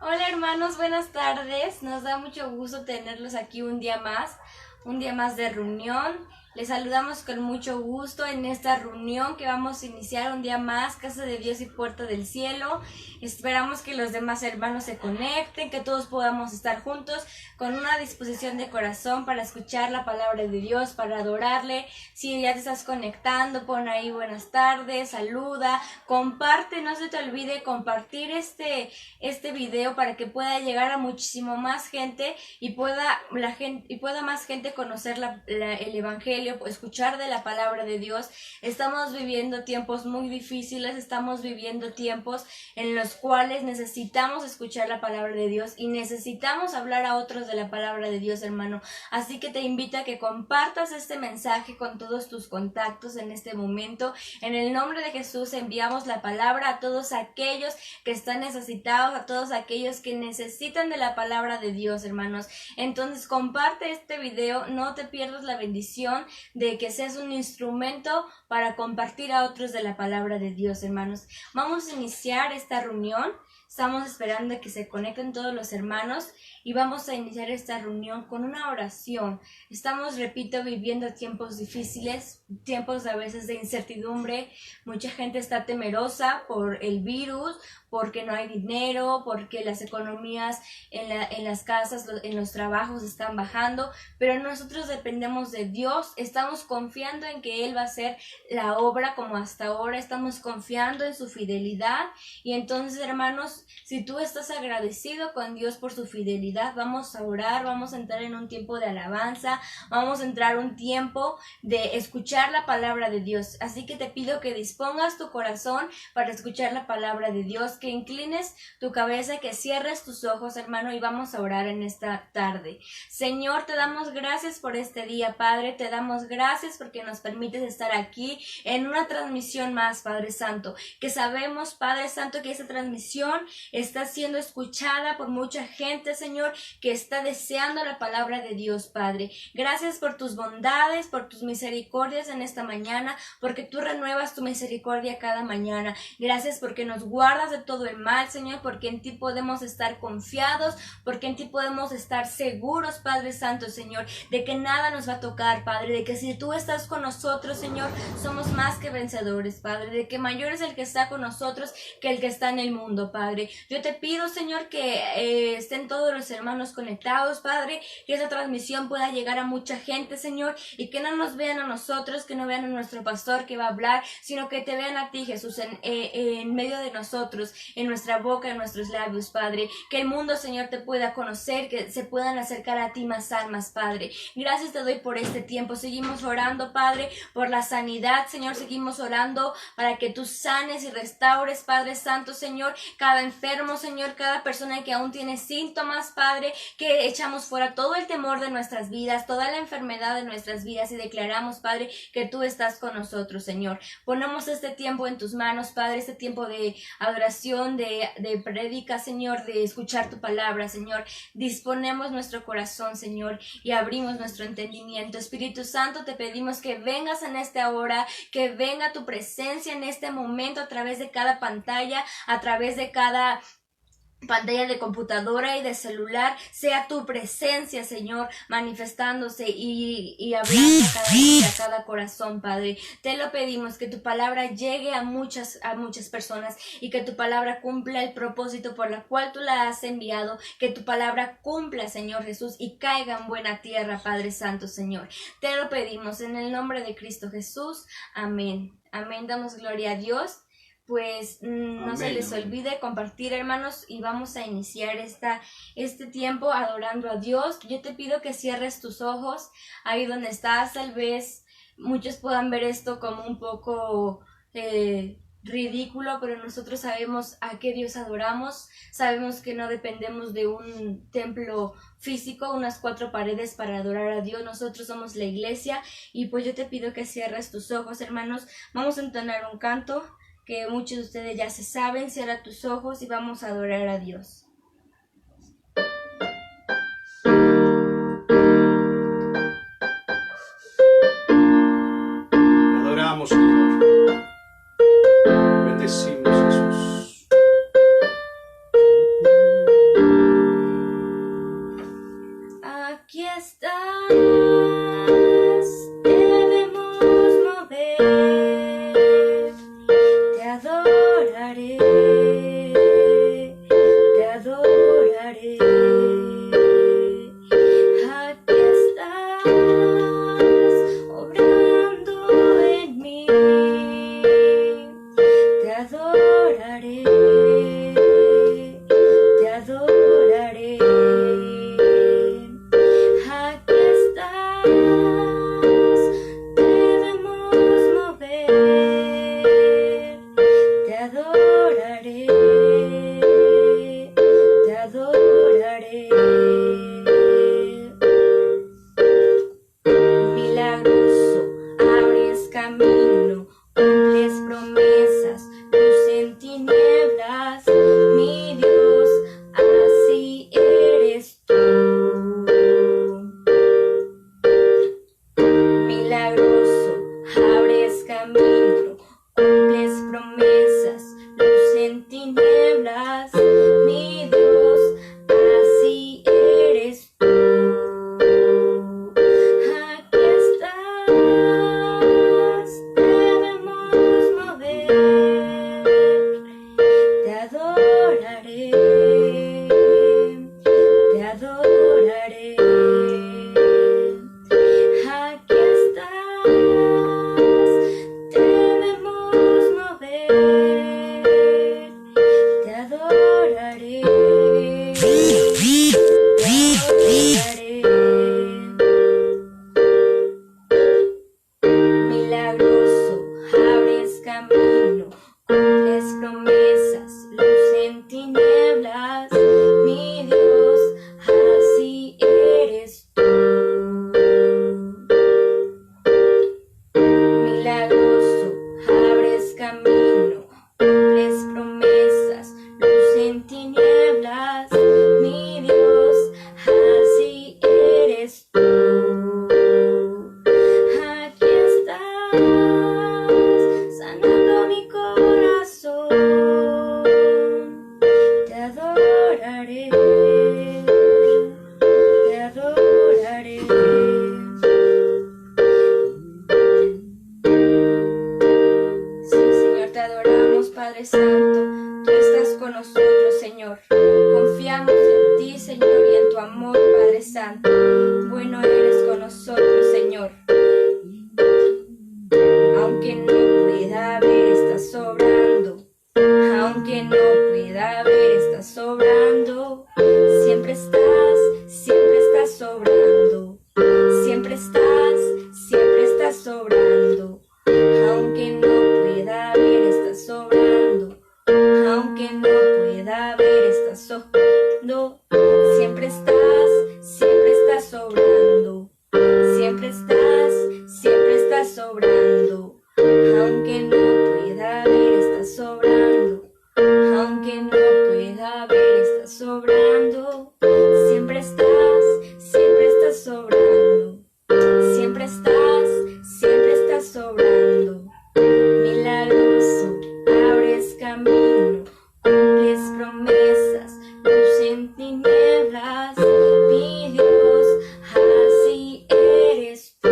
Hola hermanos, buenas tardes. Nos da mucho gusto tenerlos aquí un día más de reunión. Les saludamos con mucho gusto en esta reunión que vamos a iniciar un día más, Casa de Dios y Puerta del Cielo. Esperamos que los demás hermanos se conecten, que todos podamos estar juntos con una disposición de corazón para escuchar la palabra de Dios, para adorarle. Si ya te estás conectando, pon ahí buenas tardes, saluda, comparte, no se te olvide compartir este video para que pueda llegar a muchísimo más gente y pueda más gente conocer el evangelio, escuchar de la palabra de Dios. Estamos viviendo tiempos muy difíciles, estamos viviendo tiempos en los cuales necesitamos escuchar la palabra de Dios y necesitamos hablar a otros de la palabra de Dios, hermano. Así que te invito a que compartas este mensaje con todos tus contactos en este momento. En el nombre de Jesús enviamos la palabra a todos aquellos que están necesitados, a todos aquellos que necesitan de la palabra de Dios, hermanos. Entonces comparte este video, no te pierdas la bendición de que seas un instrumento para compartir a otros de la palabra de Dios, hermanos. Vamos a iniciar esta reunión. Estamos esperando a que se conecten todos los hermanos y vamos a iniciar esta reunión con una oración. Estamos, repito, viviendo tiempos difíciles, tiempos a veces de incertidumbre. Mucha gente está temerosa por el virus, porque no hay dinero, porque las economías en las casas, en los trabajos están bajando, pero nosotros dependemos de Dios, estamos confiando en que Él va a hacer la obra como hasta ahora, estamos confiando en su fidelidad. Y entonces, hermanos, si tú estás agradecido con Dios por su fidelidad, vamos a orar, vamos a entrar en un tiempo de alabanza, vamos a entrar un tiempo de escuchar la palabra de Dios. Así que te pido que dispongas tu corazón para escuchar la palabra de Dios, que inclines tu cabeza, que cierres tus ojos, hermano, y vamos a orar en esta tarde. Señor, te damos gracias por este día, Padre, te damos gracias porque nos permites estar aquí en una transmisión más, Padre Santo, que sabemos, Padre Santo, que esta transmisión está siendo escuchada por mucha gente, Señor, que está deseando la palabra de Dios, Padre. Gracias por tus bondades, por tus misericordias en esta mañana, porque tú renuevas tu misericordia cada mañana. Gracias porque nos guardas de todo el mal, Señor, porque en ti podemos estar confiados, porque en ti podemos estar seguros, Padre Santo, Señor, de que nada nos va a tocar, Padre, de que si tú estás con nosotros, Señor, somos más que vencedores, Padre, de que mayor es el que está con nosotros que el que está en el mundo, Padre. Yo te pido, Señor, que estén todos los hermanos conectados, Padre, que esa transmisión pueda llegar a mucha gente, Señor, y que no nos vean a nosotros, que no vean a nuestro pastor que va a hablar, sino que te vean a ti, Jesús, en medio de nosotros, en nuestra boca, en nuestros labios, Padre. Que el mundo, Señor, te pueda conocer, que se puedan acercar a ti más almas, Padre. Gracias te doy por este tiempo. Seguimos orando, Padre, por la sanidad, Señor. Seguimos orando para que tú sanes y restaures, Padre Santo, Señor, cada enfermo, Señor, cada persona que aún tiene síntomas, Padre, que echamos fuera todo el temor de nuestras vidas, toda la enfermedad de nuestras vidas y declaramos, Padre, que tú estás con nosotros, Señor. Ponemos este tiempo en tus manos, Padre, este tiempo de adoración, de prédica, Señor, de escuchar tu palabra, Señor. Disponemos nuestro corazón, Señor, y abrimos nuestro entendimiento. Espíritu Santo, te pedimos que vengas en esta hora, que venga tu presencia en este momento a través de cada pantalla, a través de cada pantalla de computadora y de celular, sea tu presencia, Señor, manifestándose y hablando a cada corazón, Padre. Te lo pedimos, que tu palabra llegue a muchas personas y que tu palabra cumpla el propósito por la cual tú la has enviado, que tu palabra cumpla, Señor Jesús, y caiga en buena tierra, Padre Santo, Señor. Te lo pedimos en el nombre de Cristo Jesús. Amén. Amén. Damos gloria a Dios. Pues no se les olvide compartir, hermanos, y vamos a iniciar este tiempo adorando a Dios. Yo te pido que cierres tus ojos ahí donde estás. Tal vez muchos puedan ver esto como un poco ridículo, pero nosotros sabemos a qué Dios adoramos. Sabemos que no dependemos de un templo físico, unas 4 paredes para adorar a Dios. Nosotros somos la iglesia y pues yo te pido que cierres tus ojos, hermanos. Vamos a entonar un canto que muchos de ustedes ya se saben. Cierra tus ojos y vamos a adorar a Dios. adoraré. Milagroso, abres camino, cumples promesas, luz en tinieblas, mi Dios, así eres tú. Milagroso, abres camino, cumples promesas, luz en tinieblas, mi Dios, así eres tú. Aquí estás, debemos mover, te adoraré, te adoraré. Aquí estás, debemos mover, te adoraré, te adoraré. Milagroso, abres camino, cumples promesas, luz en tinieblas, mi Dios, así eres tú. Milagroso, abres camino, cumples promesas, luz en tinieblas, mi Dios, así eres tú. Aquí estás, sanando mi corazón, te adoraré, te adoraré. Sí, Señor, te adoramos, Padre Santo. Tú estás con nosotros, Señor. Confiamos en ti, Señor, y en tu amor, Padre Santo. Bueno eres con nosotros, Señor. Aunque no pueda ver, estás sobrando. Aunque no pueda ver, estás sobrando. Siempre estás sobrando. Siempre estás sobrando. Aunque no pueda ver, estás sobrando. Aunque no pueda ver, estás sobrando. Siempre estás sobrando. Siempre estás sobrando. Aunque no pueda ver, estás sobrando. Aunque no pueda ver, estás sobrando. Siempre estás sobrando. Siempre estás sobrando. Milagroso, abres camino, cumples promesas, luz en tinieblas, mi Dios, así eres tú.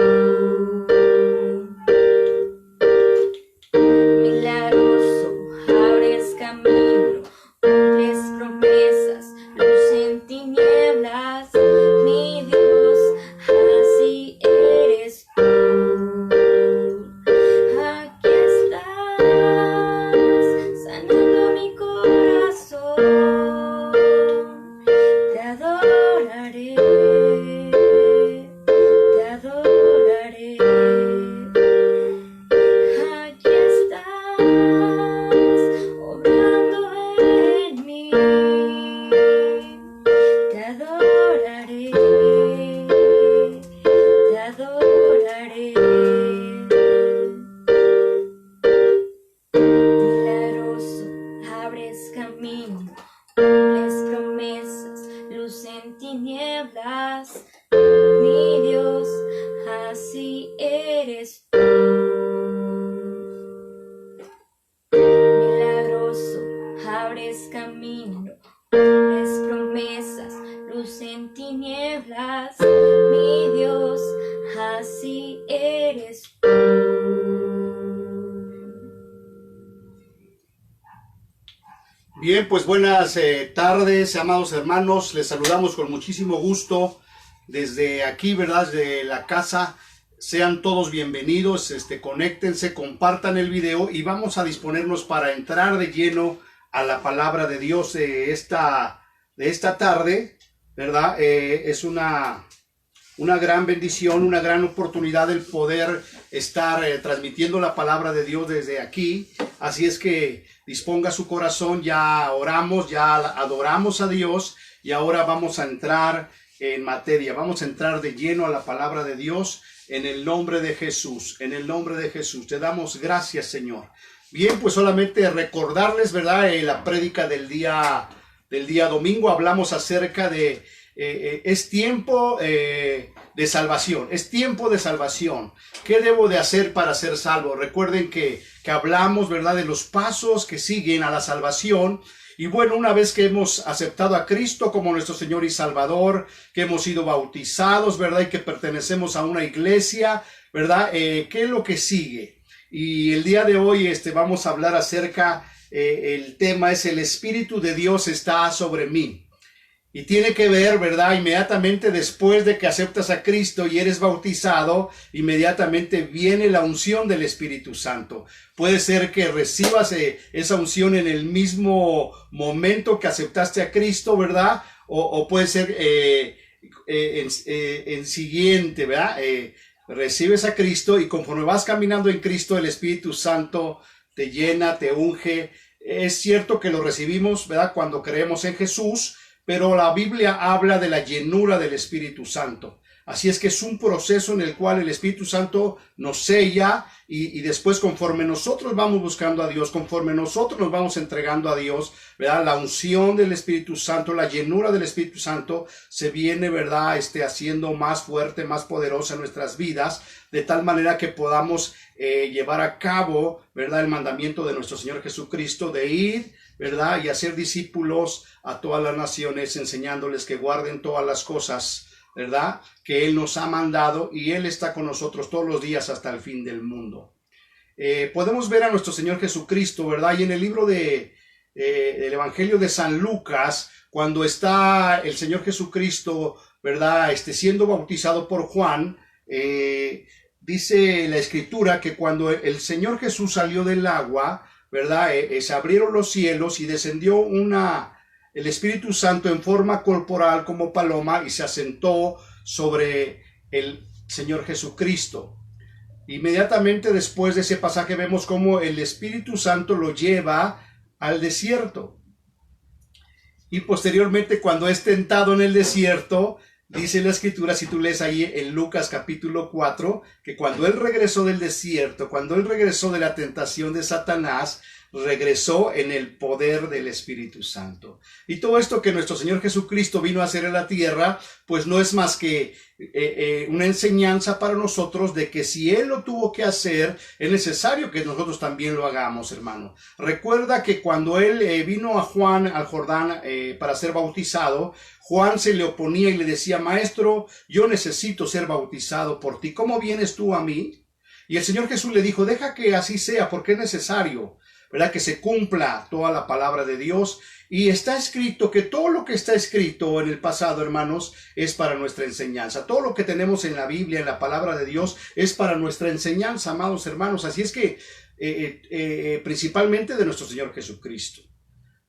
Milagroso, abres camino, cumples promesas, luz en tinieblas, mi Dios, así eres tú. Aquí estás, sanando mi corazón, te adoraré, te adoraré. Aquí estás, obrando en mí, te adoraré, te adoraré. Milagroso, abres camino, cumples promesas, luz en tinieblas, mi Dios, así eres tú. Milagroso, abres camino, cumples promesas, luz en tinieblas, mi Dios, así eres tú. Bien, pues buenas tardes, amados hermanos. Les saludamos con muchísimo gusto desde aquí, ¿verdad? Desde la casa. Sean todos bienvenidos, conéctense, compartan el video y vamos a disponernos para entrar de lleno a la palabra de Dios de esta tarde, ¿verdad? Es una gran bendición, una gran oportunidad el poder estar transmitiendo la palabra de Dios desde aquí. Así es que disponga su corazón, ya oramos, ya adoramos a Dios y ahora vamos a entrar en materia, vamos a entrar de lleno a la palabra de Dios en el nombre de Jesús, en el nombre de Jesús. Te damos gracias, Señor. Bien, pues solamente recordarles, ¿verdad? La prédica del día domingo hablamos acerca de es tiempo de salvación, es tiempo de salvación. ¿Qué debo de hacer para ser salvo? Recuerden que hablamos, ¿verdad?, de los pasos que siguen a la salvación. Y bueno, una vez que hemos aceptado a Cristo como nuestro Señor y Salvador, que hemos sido bautizados, ¿verdad?, y que pertenecemos a una iglesia, ¿verdad?, ¿qué es lo que sigue? Y el día de hoy vamos a hablar acerca, el tema es el Espíritu de Dios está sobre mí. Y tiene que ver, ¿verdad? Inmediatamente después de que aceptas a Cristo y eres bautizado, inmediatamente viene la unción del Espíritu Santo. Puede ser que recibas esa unción en el mismo momento que aceptaste a Cristo, ¿verdad? O puede ser en siguiente, ¿verdad? Recibes a Cristo y conforme vas caminando en Cristo, el Espíritu Santo te llena, te unge. Es cierto que lo recibimos, ¿verdad?, cuando creemos en Jesús, pero la Biblia habla de la llenura del Espíritu Santo. Así es que es un proceso en el cual el Espíritu Santo nos sella y después, conforme nosotros vamos buscando a Dios, conforme nosotros nos vamos entregando a Dios, ¿verdad?, la unción del Espíritu Santo, la llenura del Espíritu Santo se viene, ¿verdad?, haciendo más fuerte, más poderosa en nuestras vidas, de tal manera que podamos llevar a cabo, ¿verdad?, el mandamiento de nuestro Señor Jesucristo de ir, ¿verdad?, y hacer discípulos a todas las naciones, enseñándoles que guarden todas las cosas, ¿verdad?, que Él nos ha mandado, y Él está con nosotros todos los días hasta el fin del mundo. Podemos ver a nuestro Señor Jesucristo, ¿verdad?, y en el libro del Evangelio de San Lucas, cuando está el Señor Jesucristo, ¿verdad?, siendo bautizado por Juan, dice la Escritura que cuando el Señor Jesús salió del agua, ¿verdad?, se abrieron los cielos y descendió el Espíritu Santo en forma corporal como paloma y se asentó sobre el Señor Jesucristo. Inmediatamente después de ese pasaje vemos cómo el Espíritu Santo lo lleva al desierto. Y posteriormente, cuando es tentado en el desierto, dice la Escritura, si tú lees ahí en Lucas capítulo 4, que cuando él regresó del desierto, cuando él regresó de la tentación de Satanás, regresó en el poder del Espíritu Santo. Y todo esto que nuestro Señor Jesucristo vino a hacer en la tierra, pues no es más que una enseñanza para nosotros de que si Él lo tuvo que hacer, es necesario que nosotros también lo hagamos, hermano. Recuerda que cuando Él vino a Juan, al Jordán, para ser bautizado, Juan se le oponía y le decía, maestro, yo necesito ser bautizado por ti. ¿Cómo vienes tú a mí? Y el Señor Jesús le dijo, deja que así sea, porque es necesario, ¿verdad?, que se cumpla toda la palabra de Dios. Y está escrito que todo lo que está escrito en el pasado, hermanos, es para nuestra enseñanza. Todo lo que tenemos en la Biblia, en la palabra de Dios, es para nuestra enseñanza, amados hermanos. Así es que, principalmente de nuestro Señor Jesucristo.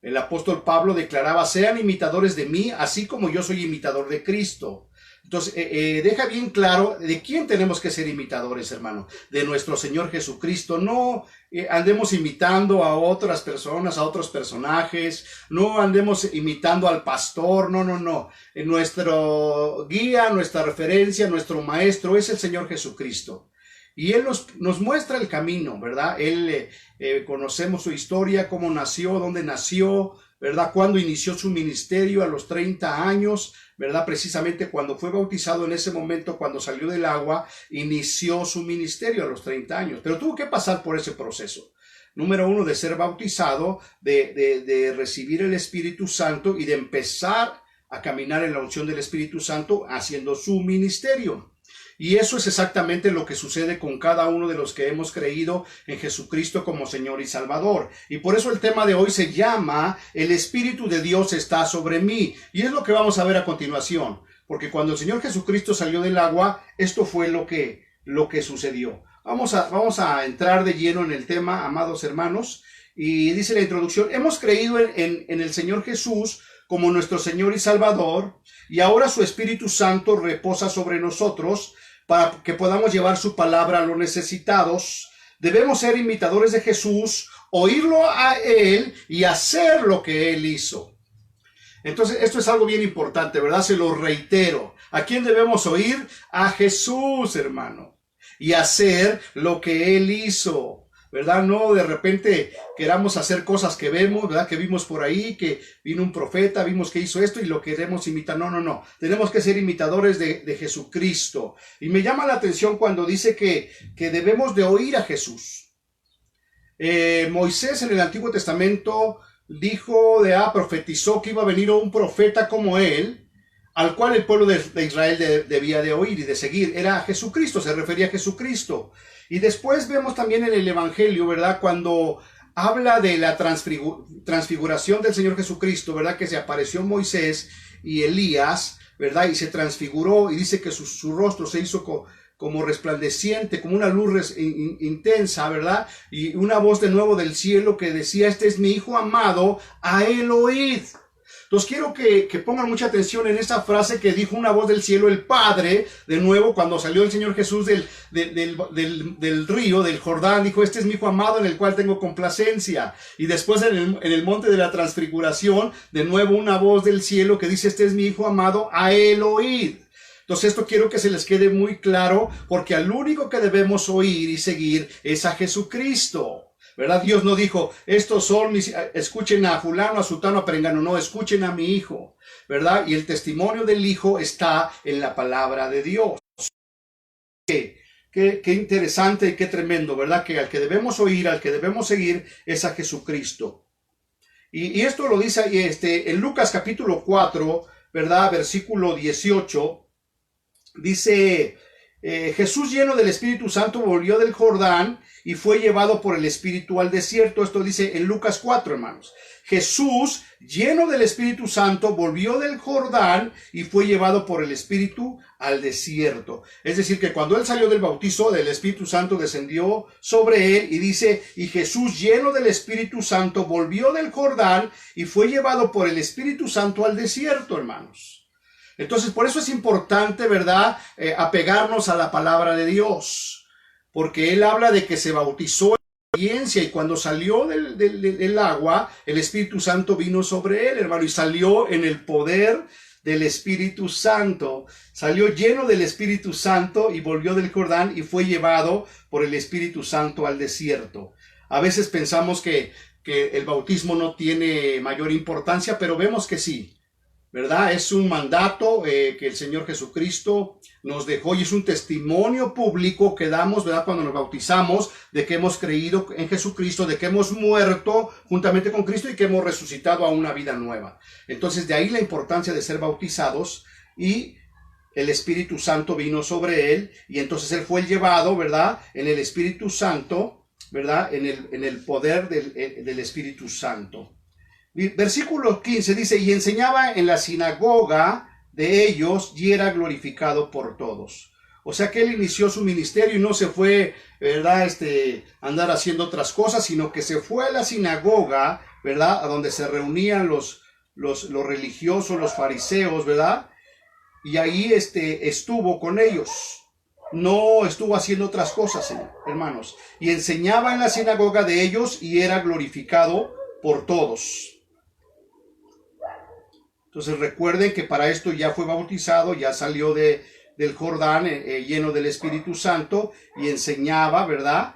El apóstol Pablo declaraba, sean imitadores de mí, así como yo soy imitador de Cristo. Entonces, deja bien claro de quién tenemos que ser imitadores, hermano. De nuestro Señor Jesucristo. No andemos imitando a otras personas, a otros personajes. No andemos imitando al pastor. No. Nuestro guía, nuestra referencia, nuestro maestro es el Señor Jesucristo. Y Él nos muestra el camino, ¿verdad? Él, conocemos su historia, cómo nació, dónde nació, ¿verdad? Cuándo inició su ministerio a los 30 años, ¿verdad? Precisamente cuando fue bautizado, en ese momento, cuando salió del agua, inició su ministerio a los 30 años. Pero tuvo que pasar por ese proceso. Número uno, de ser bautizado, de recibir el Espíritu Santo y de empezar a caminar en la unción del Espíritu Santo haciendo su ministerio. Y eso es exactamente lo que sucede con cada uno de los que hemos creído en Jesucristo como Señor y Salvador. Y por eso el tema de hoy se llama El Espíritu de Dios está sobre mí. Y es lo que vamos a ver a continuación. Porque cuando el Señor Jesucristo salió del agua, esto fue lo que sucedió. Vamos a entrar de lleno en el tema, amados hermanos. Y dice la introducción, hemos creído en el Señor Jesús como nuestro Señor y Salvador. Y ahora su Espíritu Santo reposa sobre nosotros, para que podamos llevar su palabra a los necesitados. Debemos ser imitadores de Jesús, oírlo a Él y hacer lo que Él hizo. Entonces, esto es algo bien importante, ¿verdad? Se lo reitero. ¿A quién debemos oír? A Jesús, hermano. Y hacer lo que Él hizo, ¿verdad? No de repente queramos hacer cosas que vemos, ¿verdad? Que vimos por ahí, que vino un profeta, vimos que hizo esto y lo queremos imitar. No, no, no. Tenemos que ser imitadores de Jesucristo. Y me llama la atención cuando dice que debemos de oír a Jesús. Moisés en el Antiguo Testamento dijo profetizó que iba a venir un profeta como él, al cual el pueblo de Israel debía de oír y de seguir. Era Jesucristo, se refería a Jesucristo. Y después vemos también en el Evangelio, ¿verdad? Cuando habla de la transfiguración del Señor Jesucristo, ¿verdad? Que se apareció Moisés y Elías, ¿verdad? Y se transfiguró y dice que su rostro se hizo como resplandeciente, como una luz intensa, ¿verdad? Y una voz de nuevo del cielo que decía, este es mi Hijo amado, a él oíd. Entonces quiero que pongan mucha atención en esta frase que dijo una voz del cielo, el Padre, de nuevo, cuando salió el Señor Jesús del río, del Jordán, dijo, este es mi Hijo amado en el cual tengo complacencia. Y después en el monte de la transfiguración, de nuevo una voz del cielo que dice, este es mi Hijo amado, a él oíd. Entonces esto quiero que se les quede muy claro, porque al único que debemos oír y seguir es a Jesucristo. ¿Verdad? Dios no dijo, estos son escuchen a fulano, a sutano, a perengano, no, escuchen a mi Hijo, ¿verdad? Y el testimonio del Hijo está en la palabra de Dios. Qué interesante y qué tremendo, ¿verdad? Que al que debemos oír, al que debemos seguir es a Jesucristo. Y esto lo dice en Lucas capítulo 4, ¿verdad? Versículo 18, dice, Jesús lleno del Espíritu Santo volvió del Jordán y fue llevado por el Espíritu al desierto. Esto dice en Lucas 4, hermanos. Jesús, lleno del Espíritu Santo, volvió del Jordán y fue llevado por el Espíritu al desierto. Es decir, que cuando él salió del bautizo, del Espíritu Santo descendió sobre él y dice, y Jesús, lleno del Espíritu Santo, volvió del Jordán y fue llevado por el Espíritu Santo al desierto, hermanos. Entonces, por eso es importante, ¿verdad?, apegarnos a la palabra de Dios. Porque él habla de que se bautizó en obediencia y cuando salió del agua, el Espíritu Santo vino sobre él, hermano, y salió en el poder del Espíritu Santo. Salió lleno del Espíritu Santo y volvió del Jordán y fue llevado por el Espíritu Santo al desierto. A veces pensamos que el bautismo no tiene mayor importancia, pero vemos que sí. ¿Verdad? Es un mandato que el Señor Jesucristo nos dejó y es un testimonio público que damos, ¿verdad? Cuando nos bautizamos, de que hemos creído en Jesucristo, de que hemos muerto juntamente con Cristo y que hemos resucitado a una vida nueva. Entonces, de ahí la importancia de ser bautizados y el Espíritu Santo vino sobre él y entonces él fue llevado, ¿verdad? En el Espíritu Santo, ¿verdad? En el poder del Espíritu Santo. Versículo 15 dice, y enseñaba en la sinagoga de ellos y era glorificado por todos. O sea que él inició su ministerio y no se fue, ¿verdad?, andar haciendo otras cosas, sino que se fue a la sinagoga, ¿verdad?, a donde se reunían los religiosos, los fariseos, ¿verdad? Y ahí estuvo con ellos. No estuvo haciendo otras cosas, hermanos. Y enseñaba en la sinagoga de ellos y era glorificado por todos. Entonces recuerden que para esto ya fue bautizado, ya salió del Jordán lleno del Espíritu Santo y enseñaba, ¿verdad?,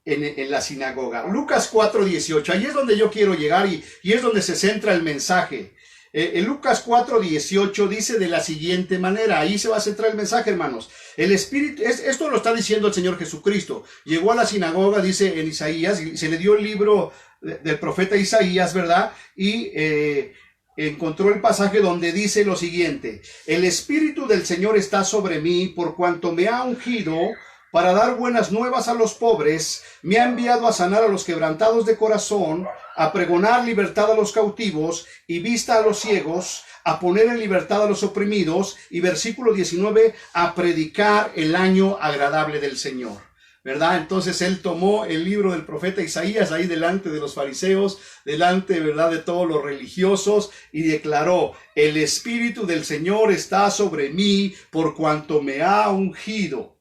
en la sinagoga. Lucas 4:18, ahí es donde yo quiero llegar y es donde se centra el mensaje. En Lucas 4:18 dice de la siguiente manera, ahí se va a centrar el mensaje, hermanos. El Espíritu, esto lo está diciendo el Señor Jesucristo. Llegó a la sinagoga, dice en Isaías, y se le dio el libro del profeta Isaías, ¿verdad? Y encontró el pasaje donde dice lo siguiente: el Espíritu del Señor está sobre mí, por cuanto me ha ungido para dar buenas nuevas a los pobres, me ha enviado a sanar a los quebrantados de corazón, a pregonar libertad a los cautivos y vista a los ciegos, a poner en libertad a los oprimidos, y versículo 19, a predicar el año agradable del Señor. ¿Verdad? Entonces él tomó el libro del profeta Isaías ahí delante de los fariseos, delante, ¿verdad?, de todos los religiosos, y declaró: el Espíritu del Señor está sobre mí por cuanto me ha ungido.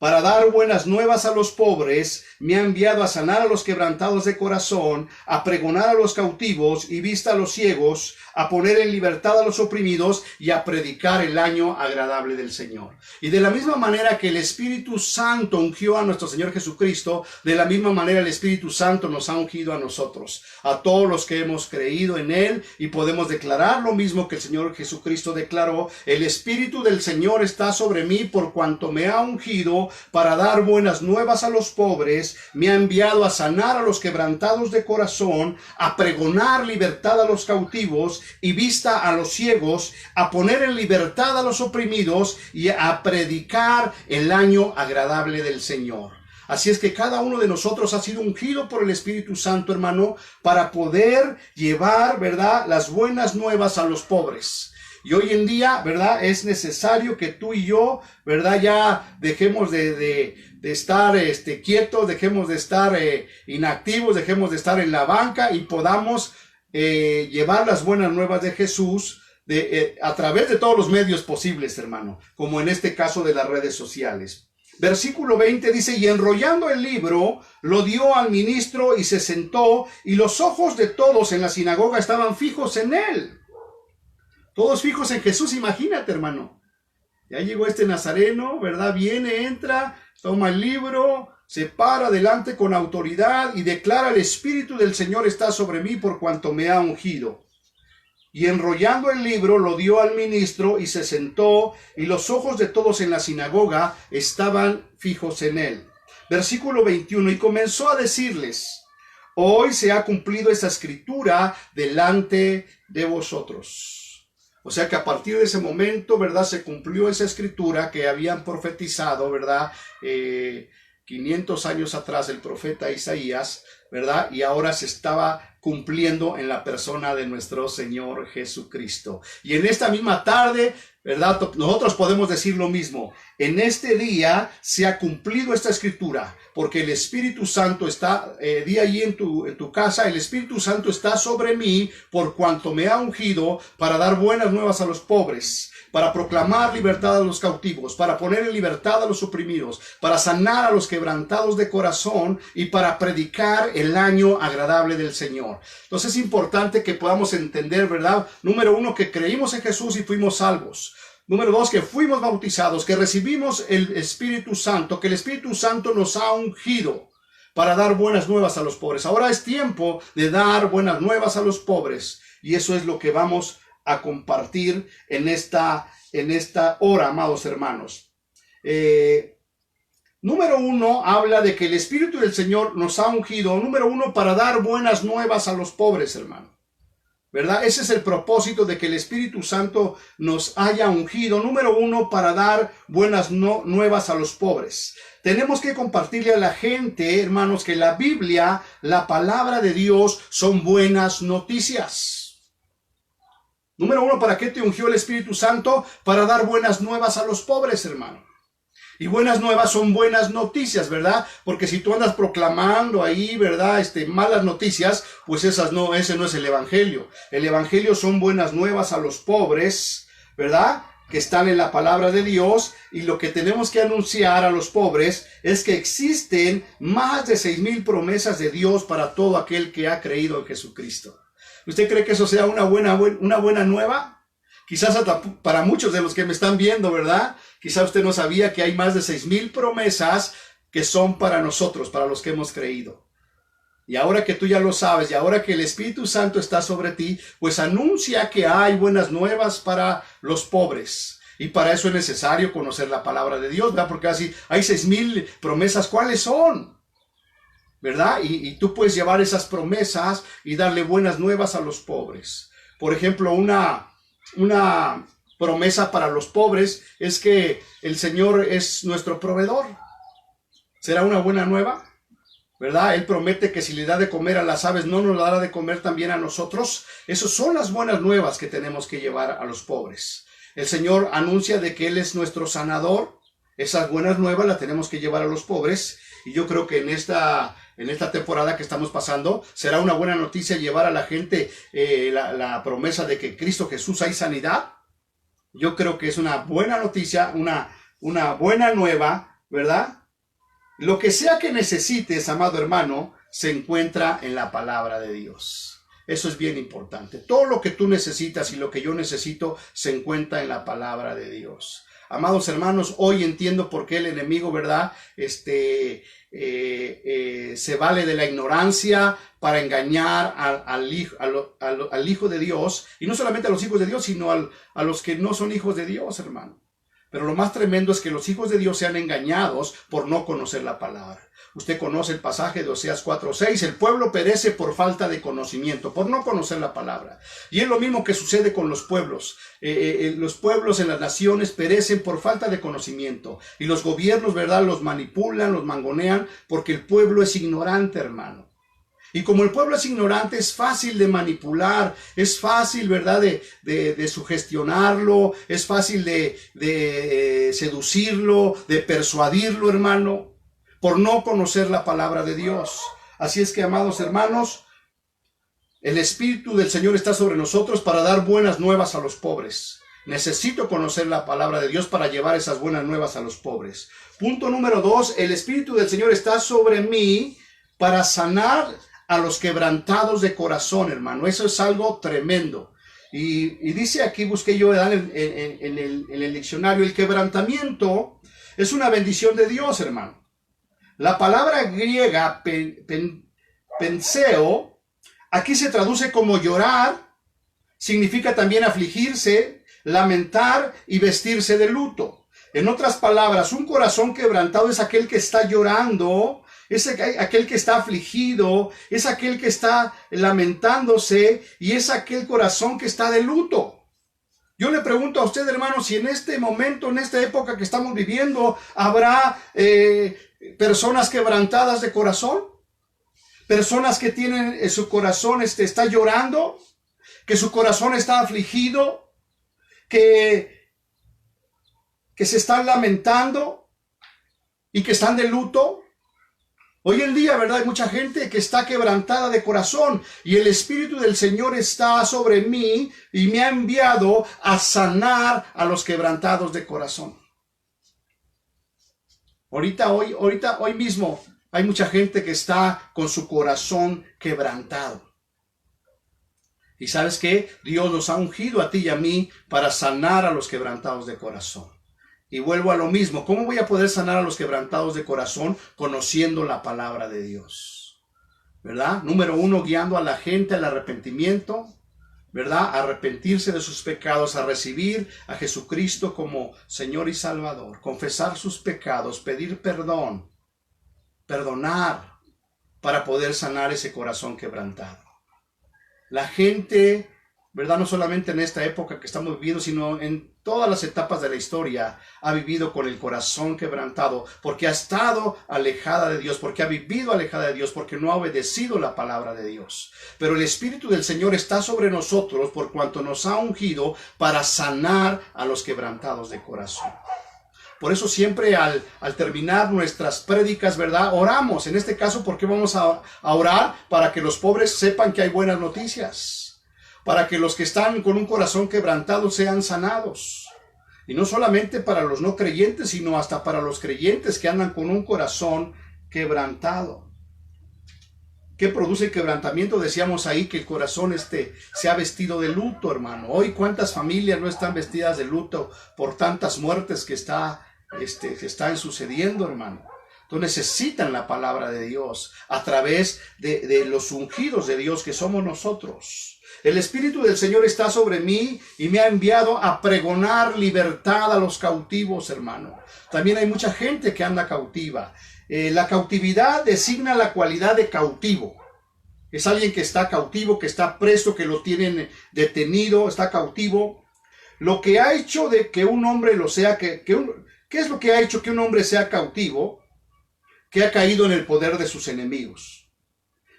para dar buenas nuevas a los pobres, me ha enviado a sanar a los quebrantados de corazón, a pregonar a los cautivos y vista a los ciegos, a poner en libertad a los oprimidos y a predicar el año agradable del Señor. Y de la misma manera que el Espíritu Santo ungió a nuestro Señor Jesucristo, de la misma manera el Espíritu Santo nos ha ungido a nosotros, a todos los que hemos creído en Él, y podemos declarar lo mismo que el Señor Jesucristo declaró: el Espíritu del Señor está sobre mí por cuanto me ha ungido para dar buenas nuevas a los pobres, me ha enviado a sanar a los quebrantados de corazón, a pregonar libertad a los cautivos y vista a los ciegos, a poner en libertad a los oprimidos y a predicar el año agradable del Señor. Así es que cada uno de nosotros ha sido ungido por el Espíritu Santo, hermano, para poder llevar, ¿verdad?, las buenas nuevas a los pobres. Y hoy en día, ¿verdad?, es necesario que tú y yo, ¿verdad?, ya dejemos de estar quietos, dejemos de estar inactivos, dejemos de estar en la banca y podamos llevar las buenas nuevas de Jesús a través de todos los medios posibles, hermano, como en este caso de las redes sociales. Versículo 20 dice: y enrollando el libro, lo dio al ministro y se sentó, y los ojos de todos en la sinagoga estaban fijos en él. Todos fijos en Jesús, imagínate, hermano. Ya llegó este nazareno, ¿verdad? Viene, entra, toma el libro, se para delante con autoridad y declara: el Espíritu del Señor está sobre mí por cuanto me ha ungido. Y enrollando el libro lo dio al ministro y se sentó, y los ojos de todos en la sinagoga estaban fijos en él. Versículo 21, y comenzó a decirles: hoy se ha cumplido esta escritura delante de vosotros. O sea que a partir de ese momento, ¿verdad?, se cumplió esa escritura que habían profetizado, ¿verdad?, 500 años atrás el profeta Isaías, ¿verdad? Y ahora se estaba cumpliendo en la persona de nuestro Señor Jesucristo. Y en esta misma tarde, ¿verdad?, nosotros podemos decir lo mismo. En este día se ha cumplido esta escritura, porque el Espíritu Santo está, di allí en tu casa, el Espíritu Santo está sobre mí por cuanto me ha ungido para dar buenas nuevas a los pobres, para proclamar libertad a los cautivos, para poner en libertad a los oprimidos, para sanar a los quebrantados de corazón y para predicar el año agradable del Señor. Entonces es importante que podamos entender, ¿verdad? Número uno, que creímos en Jesús y fuimos salvos. Número dos, que fuimos bautizados, que recibimos el Espíritu Santo, que el Espíritu Santo nos ha ungido para dar buenas nuevas a los pobres. Ahora es tiempo de dar buenas nuevas a los pobres, y eso es lo que vamos a compartir en esta hora, amados hermanos. Número uno, habla de que el Espíritu del Señor nos ha ungido, número uno, para dar buenas nuevas a los pobres, hermano. ¿Verdad? Ese es el propósito de que el Espíritu Santo nos haya ungido. Número uno, para dar buenas nuevas a los pobres. Tenemos que compartirle a la gente, hermanos, que la Biblia, la palabra de Dios, son buenas noticias. Número uno, ¿para qué te ungió el Espíritu Santo? Para dar buenas nuevas a los pobres, hermano. Y buenas nuevas son buenas noticias, ¿verdad? Porque si tú andas proclamando ahí, ¿verdad?, malas noticias, pues ese no es el Evangelio. El Evangelio son buenas nuevas a los pobres, ¿verdad?, que están en la palabra de Dios, y lo que tenemos que anunciar a los pobres es que existen más de 6,000 promesas de Dios para todo aquel que ha creído en Jesucristo. ¿Usted cree que eso sea una buena nueva? Quizás hasta para muchos de los que me están viendo, ¿verdad? Quizás usted no sabía que hay más de 6,000 promesas que son para nosotros, para los que hemos creído. Y ahora que tú ya lo sabes, y ahora que el Espíritu Santo está sobre ti, pues anuncia que hay buenas nuevas para los pobres. Y para eso es necesario conocer la palabra de Dios, ¿verdad? Porque así hay 6,000 promesas. ¿Cuáles son? ¿Verdad? Y tú puedes llevar esas promesas y darle buenas nuevas a los pobres. Por ejemplo, una promesa para los pobres es que el Señor es nuestro proveedor. ¿Será una buena nueva? ¿Verdad? Él promete que si le da de comer a las aves, ¿no nos dará de comer también a nosotros? Esas son las buenas nuevas que tenemos que llevar a los pobres. El Señor anuncia de que Él es nuestro sanador. Esas buenas nuevas las tenemos que llevar a los pobres. Y yo creo que en esta temporada que estamos pasando, será una buena noticia llevar a la gente la promesa de que en Cristo Jesús hay sanidad. Yo creo que es una buena noticia, una buena nueva ¿verdad? Lo que sea que necesites, amado hermano, se encuentra en la palabra de Dios. Eso es bien importante. Todo lo que tú necesitas y lo que yo necesito se encuentra en la palabra de Dios. Amados hermanos, hoy entiendo por qué el enemigo, ¿verdad? Se vale de la ignorancia para engañar al Hijo de Dios. Y no solamente a los hijos de Dios, sino a los que no son hijos de Dios, hermano. Pero lo más tremendo es que los hijos de Dios sean engañados por no conocer la palabra. Usted conoce el pasaje de Oseas 4:6, el pueblo perece por falta de conocimiento, por no conocer la palabra. Y es lo mismo que sucede con los pueblos. Los pueblos en las naciones perecen por falta de conocimiento. Y los gobiernos, ¿verdad?, los manipulan, los mangonean, porque el pueblo es ignorante, hermano. Y como el pueblo es ignorante, es fácil de manipular, es fácil, ¿verdad?, de sugestionarlo, es fácil de seducirlo, de persuadirlo, hermano, por no conocer la palabra de Dios. Así es que, amados hermanos, el Espíritu del Señor está sobre nosotros para dar buenas nuevas a los pobres. Necesito conocer la palabra de Dios para llevar esas buenas nuevas a los pobres. Punto número 2, el Espíritu del Señor está sobre mí para sanar a los quebrantados de corazón, hermano. Eso es algo tremendo. Y dice aquí, busqué yo en el diccionario, el quebrantamiento es una bendición de Dios, hermano. La palabra griega penseo, aquí se traduce como llorar, significa también afligirse, lamentar y vestirse de luto. En otras palabras, un corazón quebrantado es aquel que está llorando, es aquel que está afligido, es aquel que está lamentándose y es aquel corazón que está de luto. Yo le pregunto a usted, hermano, si en este momento, en esta época que estamos viviendo, habrá personas quebrantadas de corazón, personas que tienen su corazón está llorando, que su corazón está afligido, que se están lamentando y que están de luto. Hoy en día, ¿verdad?, hay mucha gente que está quebrantada de corazón y el Espíritu del Señor está sobre mí y me ha enviado a sanar a los quebrantados de corazón. Hoy mismo hay mucha gente que está con su corazón quebrantado. Y ¿sabes qué? Dios nos ha ungido a ti y a mí para sanar a los quebrantados de corazón. Y vuelvo a lo mismo. ¿Cómo voy a poder sanar a los quebrantados de corazón? Conociendo la palabra de Dios, ¿verdad? Número 1, guiando a la gente al arrepentimiento, ¿verdad? Arrepentirse de sus pecados, a recibir a Jesucristo como Señor y Salvador, confesar sus pecados, pedir perdón, perdonar para poder sanar ese corazón quebrantado. La gente, ¿verdad?, no solamente en esta época que estamos viviendo, sino en todas las etapas de la historia, ha vivido con el corazón quebrantado, porque ha estado alejada de Dios, porque ha vivido alejada de Dios, porque no ha obedecido la palabra de Dios. Pero el Espíritu del Señor está sobre nosotros por cuanto nos ha ungido para sanar a los quebrantados de corazón. Por eso siempre al terminar nuestras prédicas, ¿verdad?, oramos. En este caso, ¿por qué vamos a orar? Para que los pobres sepan que hay buenas noticias. Para que los que están con un corazón quebrantado sean sanados. Y no solamente para los no creyentes, sino hasta para los creyentes que andan con un corazón quebrantado. ¿Qué produce el quebrantamiento? Decíamos ahí que el corazón se ha vestido de luto, hermano. Hoy, ¿cuántas familias no están vestidas de luto por tantas muertes que están sucediendo, hermano? Entonces necesitan la palabra de Dios a través de los ungidos de Dios que somos nosotros. El Espíritu del Señor está sobre mí y me ha enviado a pregonar libertad a los cautivos, hermano. También hay mucha gente que anda cautiva. La cautividad designa la cualidad de cautivo. Es alguien que está cautivo, que está preso, que lo tienen detenido, está cautivo. Lo que ha hecho de que un hombre lo sea, ¿qué es lo que ha hecho que un hombre sea cautivo? Que ha caído en el poder de sus enemigos.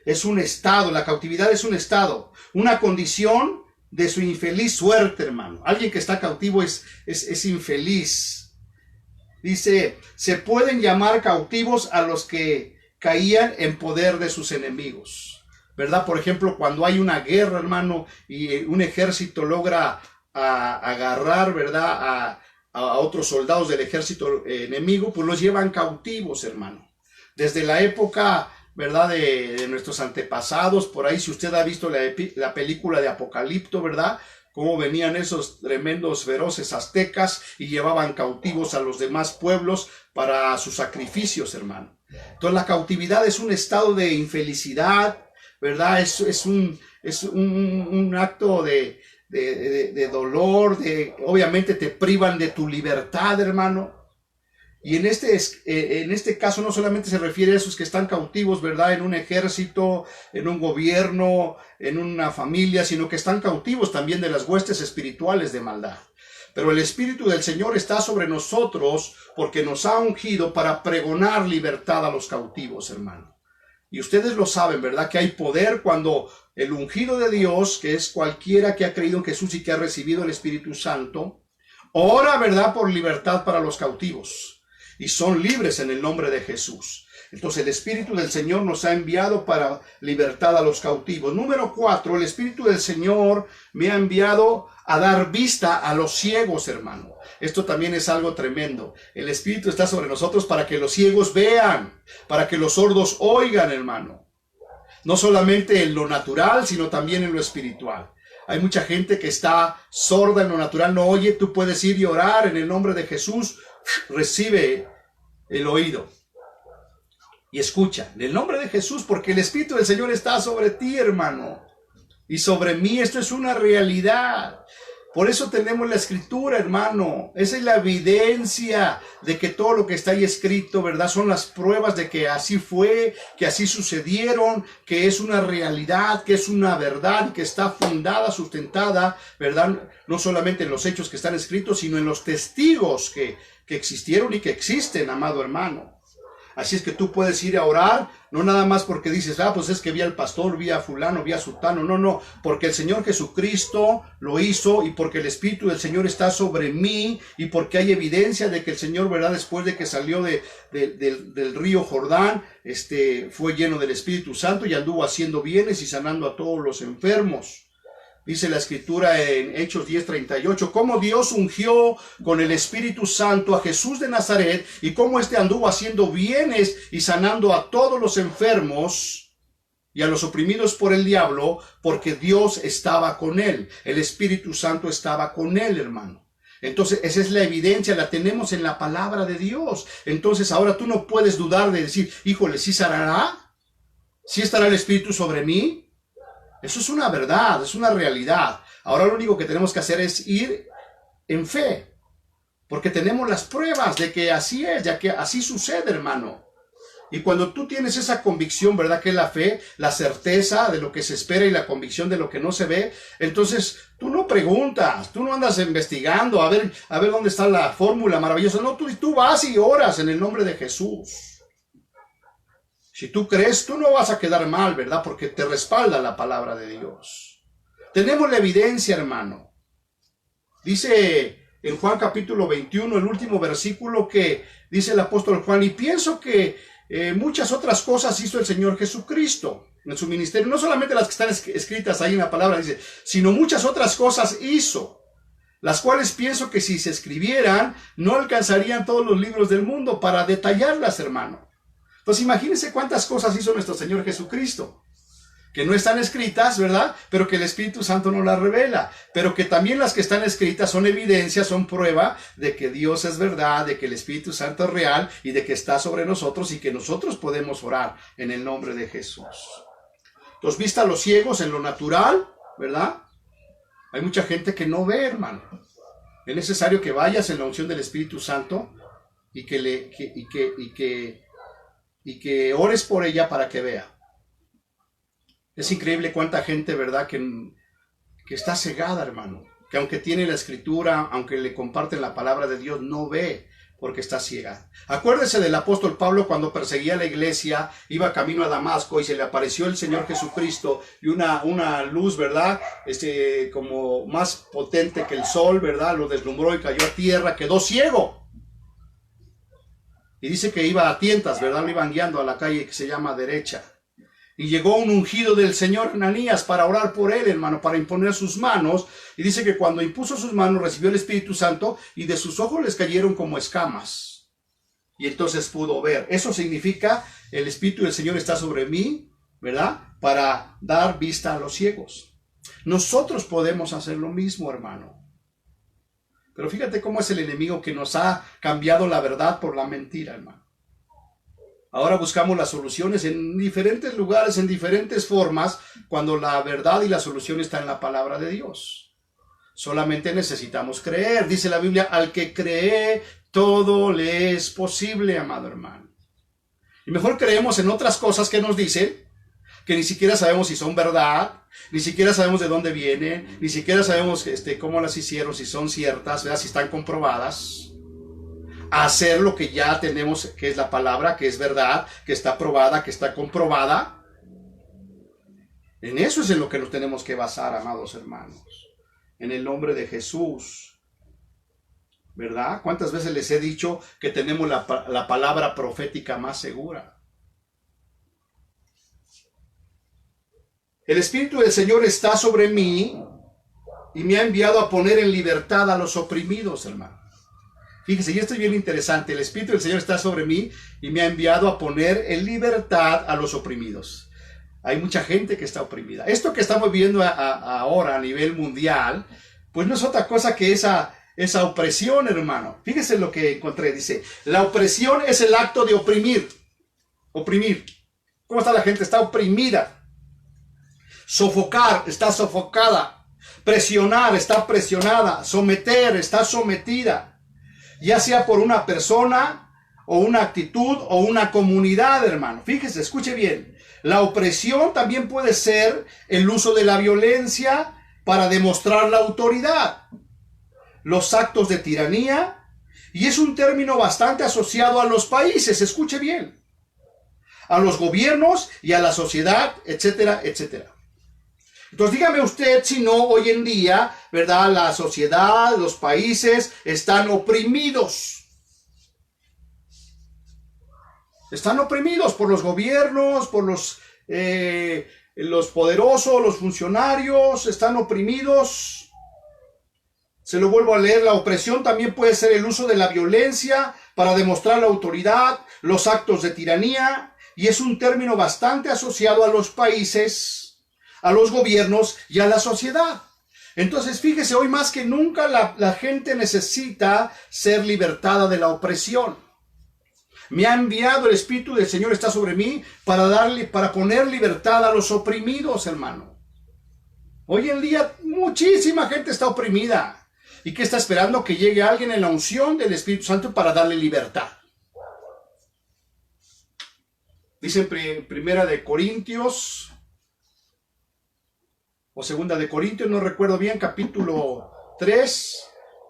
Es un estado, la cautividad es un estado, una condición de su infeliz suerte, hermano. Alguien que está cautivo es infeliz. Dice, se pueden llamar cautivos a los que caían en poder de sus enemigos, ¿verdad? Por ejemplo, cuando hay una guerra, hermano, y un ejército logra agarrar, ¿verdad?, a otros soldados del ejército enemigo, pues los llevan cautivos, hermano. Desde la época, ¿verdad?, de nuestros antepasados, por ahí, si usted ha visto la película de Apocalipto, ¿verdad?, cómo venían esos tremendos feroces aztecas y llevaban cautivos a los demás pueblos para sus sacrificios, hermano. Entonces la cautividad es un estado de infelicidad, ¿verdad? Es un acto de dolor, obviamente te privan de tu libertad, hermano. Y en este caso no solamente se refiere a esos que están cautivos, ¿verdad?, en un ejército, en un gobierno, en una familia, sino que están cautivos también de las huestes espirituales de maldad. Pero el Espíritu del Señor está sobre nosotros porque nos ha ungido para pregonar libertad a los cautivos, hermano. Y ustedes lo saben, ¿verdad?, que hay poder cuando el ungido de Dios, que es cualquiera que ha creído en Jesús y que ha recibido el Espíritu Santo, ora, ¿verdad?, por libertad para los cautivos. Y son libres en el nombre de Jesús. Entonces el Espíritu del Señor nos ha enviado para libertad a los cautivos. Número 4, el Espíritu del Señor me ha enviado a dar vista a los ciegos, hermano. Esto también es algo tremendo. El Espíritu está sobre nosotros para que los ciegos vean, para que los sordos oigan, hermano. No solamente en lo natural, sino también en lo espiritual. Hay mucha gente que está sorda en lo natural, no oye. Tú puedes ir y orar en el nombre de Jesús. Recibe el oído y escucha en el nombre de Jesús, porque el Espíritu del Señor está sobre ti, hermano, y sobre mí. Esto es una realidad. Por eso tenemos la Escritura, hermano. Esa es la evidencia de que todo lo que está ahí escrito, ¿verdad?, son las pruebas de que así fue, que así sucedieron, que es una realidad, que es una verdad, que está fundada, sustentada, ¿verdad?, no solamente en los hechos que están escritos, sino en los testigos que existieron y que existen, amado hermano. Así es que tú puedes ir a orar, no nada más porque dices, pues es que vi al pastor, vi a fulano, vi a sutano. No, porque el Señor Jesucristo lo hizo y porque el Espíritu del Señor está sobre mí y porque hay evidencia de que el Señor, ¿verdad?, después de que salió del río Jordán, fue lleno del Espíritu Santo y anduvo haciendo bienes y sanando a todos los enfermos. Dice la Escritura en Hechos 10:38, cómo Dios ungió con el Espíritu Santo a Jesús de Nazaret y cómo anduvo haciendo bienes y sanando a todos los enfermos y a los oprimidos por el diablo, porque Dios estaba con él. El Espíritu Santo estaba con él, hermano. Entonces, esa es la evidencia, la tenemos en la palabra de Dios. Entonces, ahora tú no puedes dudar de decir, híjole, ¿sí estará? ¿Sí estará el Espíritu sobre mí? Eso es una verdad, es una realidad. Ahora lo único que tenemos que hacer es ir en fe, porque tenemos las pruebas de que así es, ya que así sucede, hermano. Y cuando tú tienes esa convicción, ¿verdad?, que es la fe, la certeza de lo que se espera y la convicción de lo que no se ve, entonces tú no preguntas, tú no andas investigando a ver dónde está la fórmula maravillosa. No, tú vas y oras en el nombre de Jesús. Si tú crees, tú no vas a quedar mal, ¿verdad?, porque te respalda la palabra de Dios. Tenemos la evidencia, hermano. Dice en Juan capítulo 21, el último versículo, que dice el apóstol Juan, y pienso que muchas otras cosas hizo el Señor Jesucristo en su ministerio, no solamente las que están escritas ahí en la palabra, dice, sino muchas otras cosas hizo, las cuales pienso que si se escribieran, no alcanzarían todos los libros del mundo para detallarlas, hermano. Entonces imagínense cuántas cosas hizo nuestro Señor Jesucristo, que no están escritas, ¿verdad?, pero que el Espíritu Santo nos las revela, pero que también las que están escritas son evidencia, son prueba de que Dios es verdad, de que el Espíritu Santo es real y de que está sobre nosotros y que nosotros podemos orar en el nombre de Jesús. Entonces, vista a los ciegos en lo natural, ¿verdad? Hay mucha gente que no ve, hermano. Es necesario que vayas en la unción del Espíritu Santo y que ores por ella para que vea. Es increíble cuánta gente, ¿verdad?, que está cegada, hermano. Que aunque tiene la Escritura, aunque le comparten la palabra de Dios, no ve porque está ciega. Acuérdese del apóstol Pablo cuando perseguía a la iglesia, iba camino a Damasco y se le apareció el Señor Jesucristo y una luz, ¿verdad?, como más potente que el sol, ¿verdad?, lo deslumbró y cayó a tierra, quedó ciego. Y dice que iba a tientas, ¿verdad?, lo iban guiando a la calle que se llama derecha. Y llegó un ungido del Señor, Ananías, para orar por él, hermano, para imponer sus manos. Y dice que cuando impuso sus manos recibió el Espíritu Santo y de sus ojos les cayeron como escamas. Y entonces pudo ver. Eso significa, el Espíritu del Señor está sobre mí, ¿verdad? Para dar vista a los ciegos. Nosotros podemos hacer lo mismo, hermano. Pero fíjate cómo es el enemigo que nos ha cambiado la verdad por la mentira, hermano. Ahora buscamos las soluciones en diferentes lugares, en diferentes formas, cuando la verdad y la solución está en la palabra de Dios. Solamente necesitamos creer. Dice la Biblia, al que cree, todo le es posible, amado hermano. Y mejor creemos en otras cosas que nos dicen, que ni siquiera sabemos si son verdad, ni siquiera sabemos de dónde vienen, ni siquiera sabemos cómo las hicieron, si son ciertas, ¿verdad? Si están comprobadas. A hacer lo que ya tenemos, que es la palabra, que es verdad, que está probada, que está comprobada. En eso es en lo que nos tenemos que basar, amados hermanos. En el nombre de Jesús. ¿Verdad? ¿Cuántas veces les he dicho que tenemos la palabra profética más segura? El Espíritu del Señor está sobre mí y me ha enviado a poner en libertad a los oprimidos, hermano. Fíjese, y esto es bien interesante. El Espíritu del Señor está sobre mí y me ha enviado a poner en libertad a los oprimidos. Hay mucha gente que está oprimida. Esto que estamos viendo ahora a nivel mundial, pues no es otra cosa que esa opresión, hermano. Fíjese lo que encontré. Dice, la opresión es el acto de oprimir. Oprimir. ¿Cómo está la gente? Está oprimida. Sofocar, está sofocada. Presionar, está presionada. Someter, está sometida. Ya sea por una persona, o una actitud, o una comunidad, hermano. Fíjese, escuche bien. La opresión también puede ser el uso de la violencia para demostrar la autoridad. Los actos de tiranía, y es un término bastante asociado a los países, escuche bien. A los gobiernos y a la sociedad, etcétera, etcétera. Entonces dígame usted si no hoy en día, ¿verdad? La sociedad, los países están oprimidos. Están oprimidos por los gobiernos, por los poderosos, los funcionarios, están oprimidos. Se lo vuelvo a leer, la opresión también puede ser el uso de la violencia para demostrar la autoridad, los actos de tiranía, y es un término bastante asociado a los países, a los gobiernos y a la sociedad. Entonces, fíjese, hoy más que nunca la gente necesita ser libertada de la opresión. Me ha enviado el Espíritu del Señor, está sobre mí, para poner libertad a los oprimidos, hermano. Hoy en día, muchísima gente está oprimida. ¿Y qué está esperando? Que llegue alguien en la unción del Espíritu Santo para darle libertad. Dice en Primera de Corintios, o Segunda de Corintios, no recuerdo bien, capítulo 3,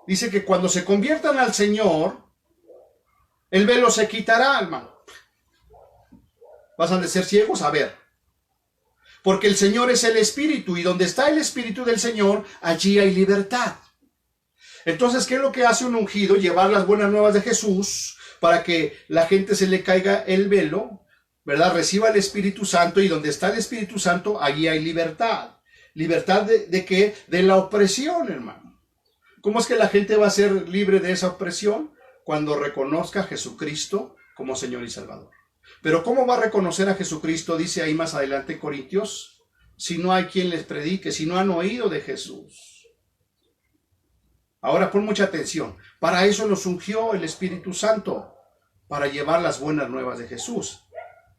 dice que cuando se conviertan al Señor, el velo se quitará, hermano. ¿Pasan de ser ciegos? A ver. Porque el Señor es el Espíritu, y donde está el Espíritu del Señor, allí hay libertad. Entonces, ¿qué es lo que hace un ungido? Llevar las buenas nuevas de Jesús, para que la gente se le caiga el velo, ¿verdad? Reciba el Espíritu Santo, y donde está el Espíritu Santo, allí hay libertad. ¿Libertad de qué? De la opresión, hermano. ¿Cómo es que la gente va a ser libre de esa opresión? Cuando reconozca a Jesucristo como Señor y Salvador. Pero ¿cómo va a reconocer a Jesucristo? Dice ahí más adelante en Corintios, si no hay quien les predique, si no han oído de Jesús. Ahora pon mucha atención. Para eso nos ungió el Espíritu Santo, para llevar las buenas nuevas de Jesús.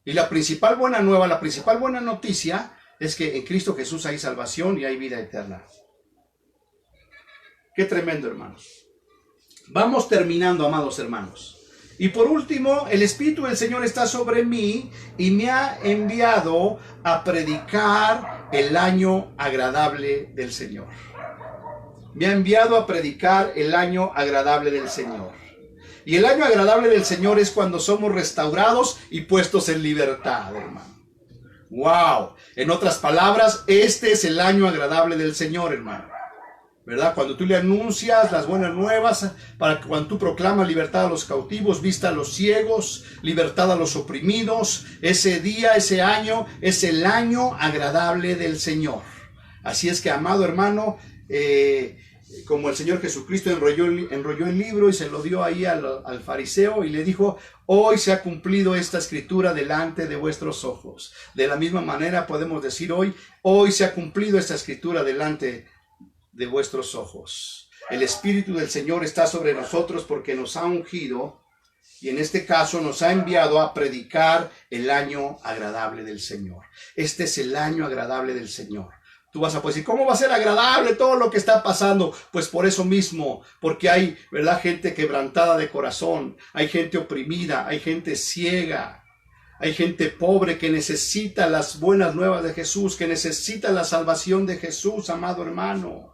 Y la principal buena nueva, la principal buena noticia es que en Cristo Jesús hay salvación y hay vida eterna. Qué tremendo, hermanos. Vamos terminando, amados hermanos. Y por último, el Espíritu del Señor está sobre mí y me ha enviado a predicar el año agradable del Señor. Me ha enviado a predicar el año agradable del Señor. Y el año agradable del Señor es cuando somos restaurados y puestos en libertad, hermano. ¡Wow! En otras palabras, este es el año agradable del Señor, hermano. ¿verdad? Cuando tú le anuncias las buenas nuevas, para que cuando tú proclamas libertad a los cautivos, vista a los ciegos, libertad a los oprimidos, ese día, ese año, es el año agradable del Señor. Así es que, amado hermano, como el Señor Jesucristo enrolló el libro y se lo dio ahí al fariseo y le dijo: hoy se ha cumplido esta escritura delante de vuestros ojos. De la misma manera podemos decir hoy se ha cumplido esta escritura delante de vuestros ojos. El Espíritu del Señor está sobre nosotros porque nos ha ungido y en este caso nos ha enviado a predicar el año agradable del Señor. Este es el año agradable del Señor. Tú vas a poder decir: ¿cómo va a ser agradable todo lo que está pasando? Pues por eso mismo, porque hay, ¿verdad?, gente quebrantada de corazón, hay gente oprimida, hay gente ciega, hay gente pobre que necesita las buenas nuevas de Jesús, que necesita la salvación de Jesús, amado hermano.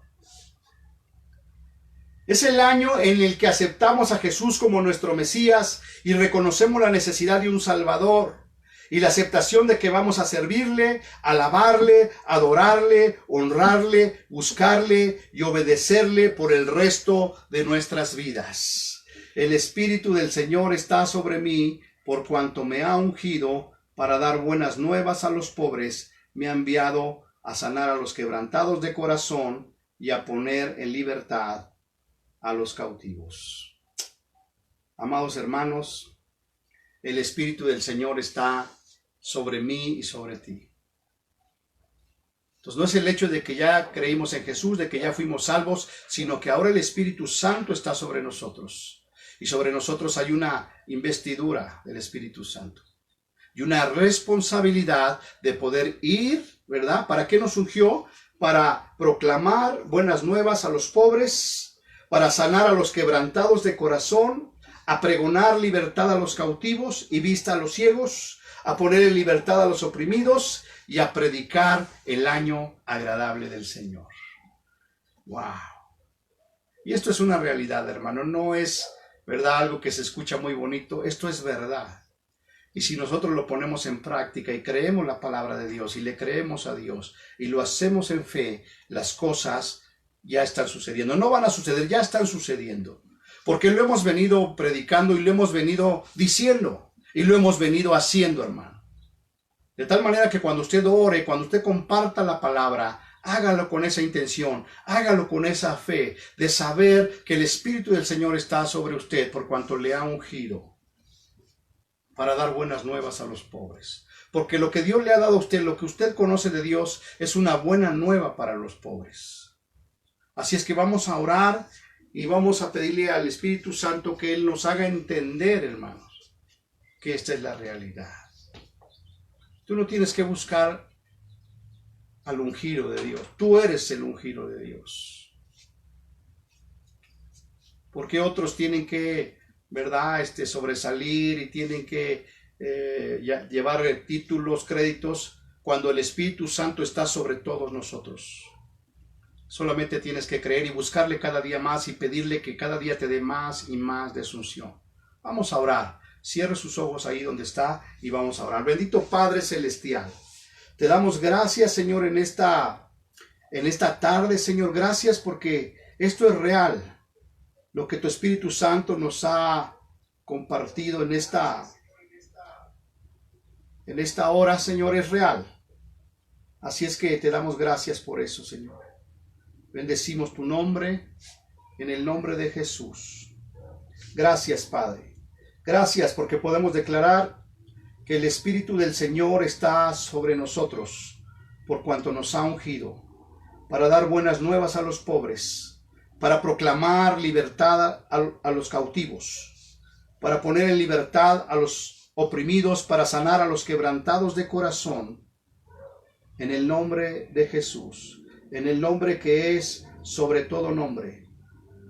Es el año en el que aceptamos a Jesús como nuestro Mesías y reconocemos la necesidad de un Salvador y la aceptación de que vamos a servirle, alabarle, adorarle, honrarle, buscarle y obedecerle por el resto de nuestras vidas. El Espíritu del Señor está sobre mí por cuanto me ha ungido para dar buenas nuevas a los pobres, me ha enviado a sanar a los quebrantados de corazón y a poner en libertad a los cautivos. Amados hermanos, el Espíritu del Señor está sobre mí y sobre ti. Entonces no es el hecho de que ya creímos en Jesús, de que ya fuimos salvos, sino que ahora el Espíritu Santo está sobre nosotros. Y sobre nosotros hay una investidura del Espíritu Santo y una responsabilidad de poder ir, ¿verdad? ¿Para qué nos ungió? Para proclamar buenas nuevas a los pobres, para sanar a los quebrantados de corazón, a pregonar libertad a los cautivos y vista a los ciegos, a poner en libertad a los oprimidos y a predicar el año agradable del Señor. ¡Wow! Y esto es una realidad, hermano, no es, ¿verdad?, algo que se escucha muy bonito, esto es verdad. Y si nosotros lo ponemos en práctica y creemos la palabra de Dios y le creemos a Dios y lo hacemos en fe, las cosas ya están sucediendo. No van a suceder, ya están sucediendo. Porque lo hemos venido predicando y lo hemos venido diciendo y lo hemos venido haciendo, hermano. De tal manera que cuando usted ore, cuando usted comparta la palabra, hágalo con esa intención, hágalo con esa fe de saber que el Espíritu del Señor está sobre usted por cuanto le ha ungido para dar buenas nuevas a los pobres. Porque lo que Dios le ha dado a usted, lo que usted conoce de Dios, es una buena nueva para los pobres. Así es que vamos a orar y vamos a pedirle al Espíritu Santo que Él nos haga entender, hermanos, que esta es la realidad. Tú no tienes que buscar al ungido de Dios. Tú eres el ungido de Dios. Porque otros tienen que, ¿verdad?, sobresalir y tienen que llevar títulos, créditos, cuando el Espíritu Santo está sobre todos nosotros. Solamente tienes que creer y buscarle cada día más y pedirle que cada día te dé más y más de su unción. Vamos a orar. Cierre sus ojos ahí donde está y vamos a orar. Bendito Padre Celestial, te damos gracias, Señor, en esta tarde, Señor. Gracias porque esto es real. Lo que tu Espíritu Santo nos ha compartido en esta hora, Señor, es real. Así es que te damos gracias por eso, Señor. Bendecimos tu nombre en el nombre de Jesús. Gracias, Padre. Gracias porque podemos declarar que el Espíritu del Señor está sobre nosotros por cuanto nos ha ungido para dar buenas nuevas a los pobres, para proclamar libertad a los cautivos, para poner en libertad a los oprimidos, para sanar a los quebrantados de corazón, en el nombre de Jesús. En el nombre que es sobre todo nombre,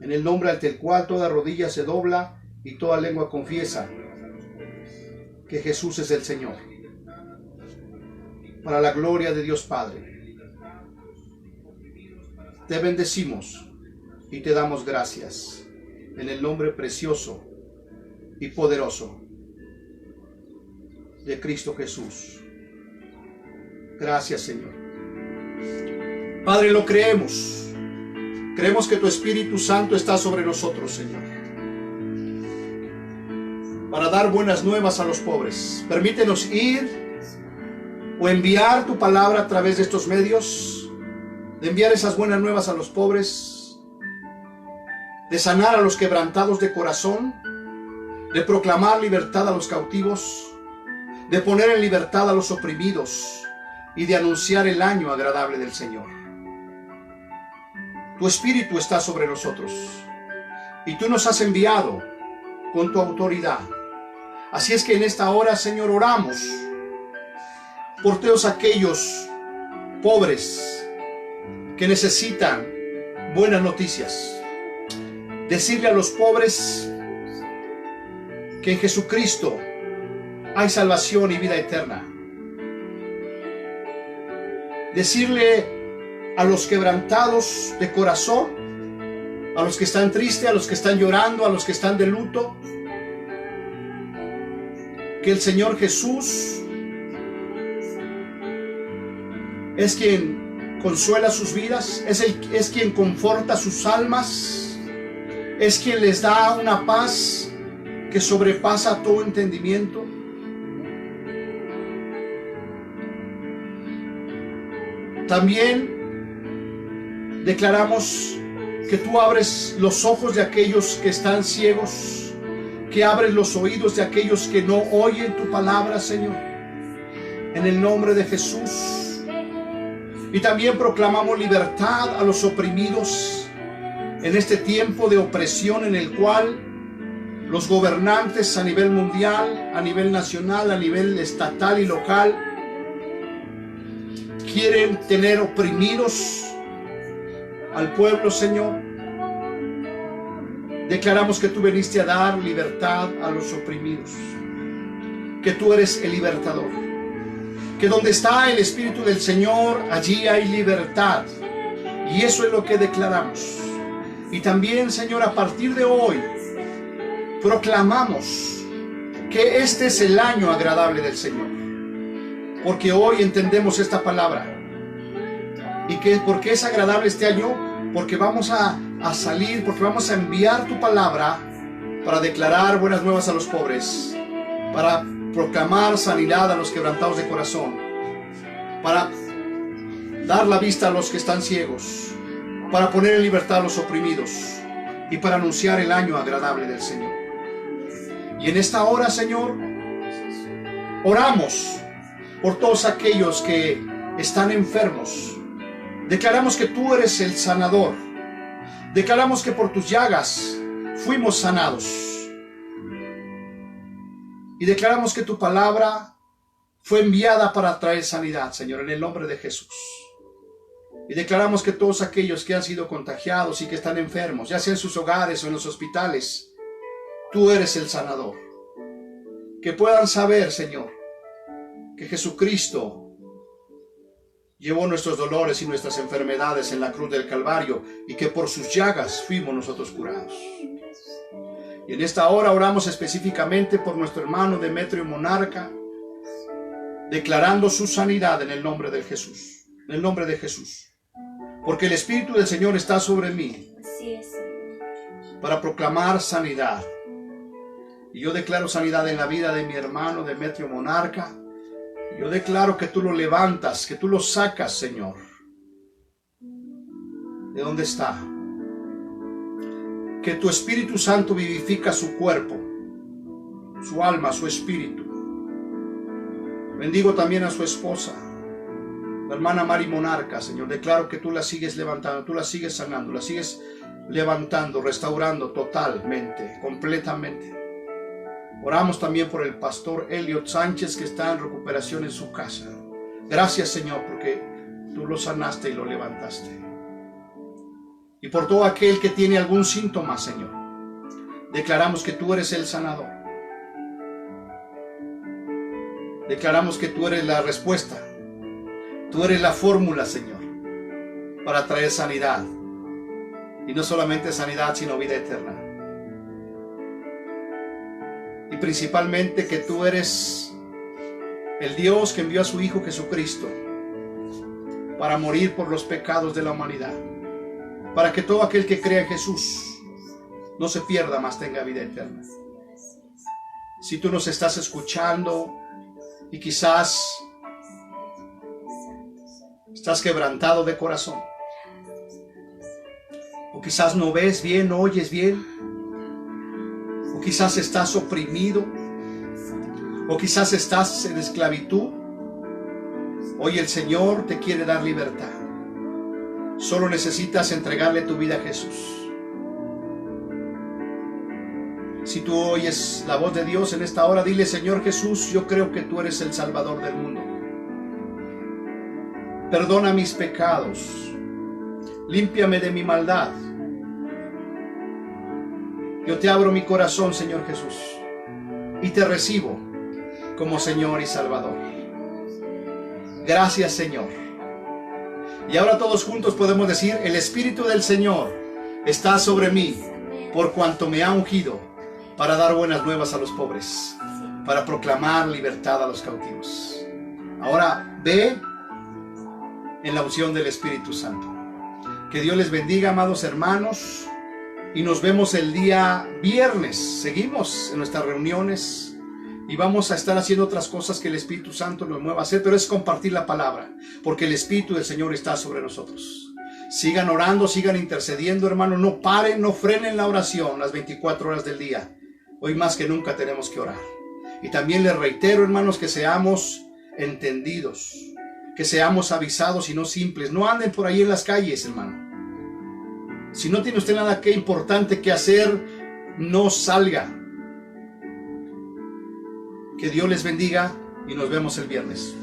en el nombre ante el cual toda rodilla se dobla y toda lengua confiesa que Jesús es el Señor. Para la gloria de Dios Padre, te bendecimos y te damos gracias en el nombre precioso y poderoso de Cristo Jesús. Gracias, Señor. Padre, lo creemos Creemos que tu Espíritu Santo está sobre nosotros, Señor, para dar buenas nuevas a los pobres. Permítenos ir o enviar tu palabra a través de estos medios, de enviar esas buenas nuevas a los pobres, de sanar a los quebrantados de corazón, de proclamar libertad a los cautivos, de poner en libertad a los oprimidos y de anunciar el año agradable del Señor. Tu Espíritu está sobre nosotros y tú nos has enviado con tu autoridad. Así es que en esta hora, Señor, oramos por todos aquellos pobres que necesitan buenas noticias. Decirle a los pobres que en Jesucristo hay salvación y vida eterna. Decirle a los quebrantados de corazón, a los que están tristes, a los que están llorando, a los que están de luto, que el Señor Jesús es quien consuela sus vidas, es quien conforta sus almas, es quien les da una paz que sobrepasa todo entendimiento. También declaramos que tú abres los ojos de aquellos que están ciegos, que abres los oídos de aquellos que no oyen tu palabra, Señor, en el nombre de Jesús. Y también proclamamos libertad a los oprimidos en este tiempo de opresión en el cual los gobernantes a nivel mundial, a nivel nacional, a nivel estatal y local quieren tener oprimidos al pueblo, Señor. Declaramos que tú viniste a dar libertad a los oprimidos, que tú eres el libertador, que donde está el Espíritu del Señor, allí hay libertad, y eso es lo que declaramos. Y también, Señor, a partir de hoy proclamamos que este es el año agradable del Señor, porque hoy entendemos esta palabra. ¿Y por qué es agradable este año? Porque vamos a salir, porque vamos a enviar tu palabra para declarar buenas nuevas a los pobres, para proclamar sanidad a los quebrantados de corazón, para dar la vista a los que están ciegos, para poner en libertad a los oprimidos y para anunciar el año agradable del Señor. Y en esta hora, Señor, oramos por todos aquellos que están enfermos. Declaramos que tú eres el sanador. Declaramos que por tus llagas fuimos sanados. Y declaramos que tu palabra fue enviada para traer sanidad, Señor, en el nombre de Jesús. Y declaramos que todos aquellos que han sido contagiados y que están enfermos, ya sea en sus hogares o en los hospitales, tú eres el sanador. Que puedan saber, Señor, que Jesucristo llevó nuestros dolores y nuestras enfermedades en la cruz del Calvario y que por sus llagas fuimos nosotros curados. Y en esta hora oramos específicamente por nuestro hermano Demetrio Monarca, declarando su sanidad en el nombre de Jesús. En el nombre de Jesús. Porque el Espíritu del Señor está sobre mí. Así es. Para proclamar sanidad. Y yo declaro sanidad en la vida de mi hermano Demetrio Monarca. Yo declaro que tú lo levantas, que tú lo sacas, Señor. ¿De dónde está? Que tu Espíritu Santo vivifica su cuerpo, su alma, su espíritu. Bendigo también a su esposa, la hermana Mari Monarca, Señor. Declaro que tú la sigues levantando, tú la sigues sanando, la sigues levantando, restaurando totalmente, completamente. Oramos también por el pastor Elliot Sánchez, que está en recuperación en su casa. Gracias, Señor, porque tú lo sanaste y lo levantaste. Y por todo aquel que tiene algún síntoma, Señor, declaramos que tú eres el sanador. Declaramos que tú eres la respuesta. Tú eres la fórmula, Señor, para traer sanidad. Y no solamente sanidad, sino vida eterna. Y principalmente que tú eres el Dios que envió a su Hijo Jesucristo para morir por los pecados de la humanidad, para que todo aquel que crea en Jesús no se pierda, mas tenga vida eterna. Si tú nos estás escuchando y quizás estás quebrantado de corazón, o quizás no ves bien, no oyes bien, o quizás estás oprimido, o quizás estás en esclavitud, hoy el Señor te quiere dar libertad. Solo necesitas entregarle tu vida a Jesús. Si tú oyes la voz de Dios en esta hora, dile: Señor Jesús, yo creo que tú eres el Salvador del mundo. Perdona mis pecados, límpiame de mi maldad. Yo te abro mi corazón, Señor Jesús, y te recibo como Señor y Salvador. Gracias, Señor. Y ahora todos juntos podemos decir: el Espíritu del Señor está sobre mí, por cuanto me ha ungido para dar buenas nuevas a los pobres, para proclamar libertad a los cautivos. Ahora ve en la unción del Espíritu Santo. Que Dios les bendiga, amados hermanos, y nos vemos el día viernes. Seguimos en nuestras reuniones y vamos a estar haciendo otras cosas que el Espíritu Santo nos mueva a hacer, pero es compartir la palabra, porque el Espíritu del Señor está sobre nosotros. Sigan orando, sigan intercediendo, hermanos, no paren, no frenen la oración las 24 horas del día. Hoy más que nunca tenemos que orar. Y también les reitero, hermanos, que seamos entendidos, que seamos avisados y no simples. No anden por ahí en las calles, hermano. Si no tiene usted nada que importante que hacer, no salga. Que Dios les bendiga y nos vemos el viernes.